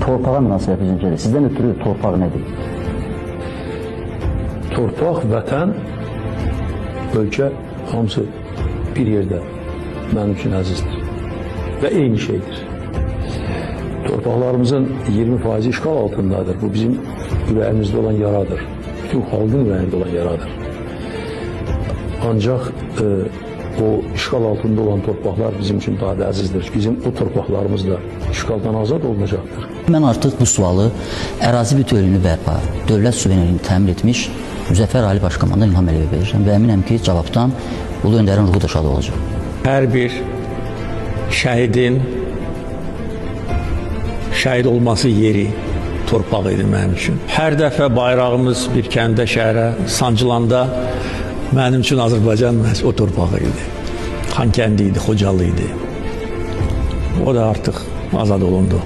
torpağa münasibətiniz necədir? Sizdən ötürü torpaq nədir? Torpaq, vətən, ölkə hamısı bir yerdə mənim üçün əzizdir və eyni şeydir. Torpaqlarımızın 20% işğal altındadır. Bu bizim ürəyimizdə olan yaradır. Bütün xalqın ürəyində olan yaradır. Ancaq o işğal altında olan torpaqlar bizim üçün daha da əzizdir. Bizim o torpaqlarımız da işğaldan azad olunacaqdır. Mən artıq bu sualı ərazi bütövlüyünü bərpa, dövlət suverenliyini təmin etmiş Müzəffər Ali Başkomandan İlham Əliyevə verirəm və əminəm ki, cavabdan Ulu Öndərin ruhu da şad olacaq. Hər bir şəhidin şəhid olması yeri torpaq idi mənim üçün. Hər dəfə bayrağımız bir kəndə, şəhərə sancılanda mənim üçün Azərbaycan məhz o torpağı idi. Xankəndi idi, Xocalı idi. O da artıq azad olundu.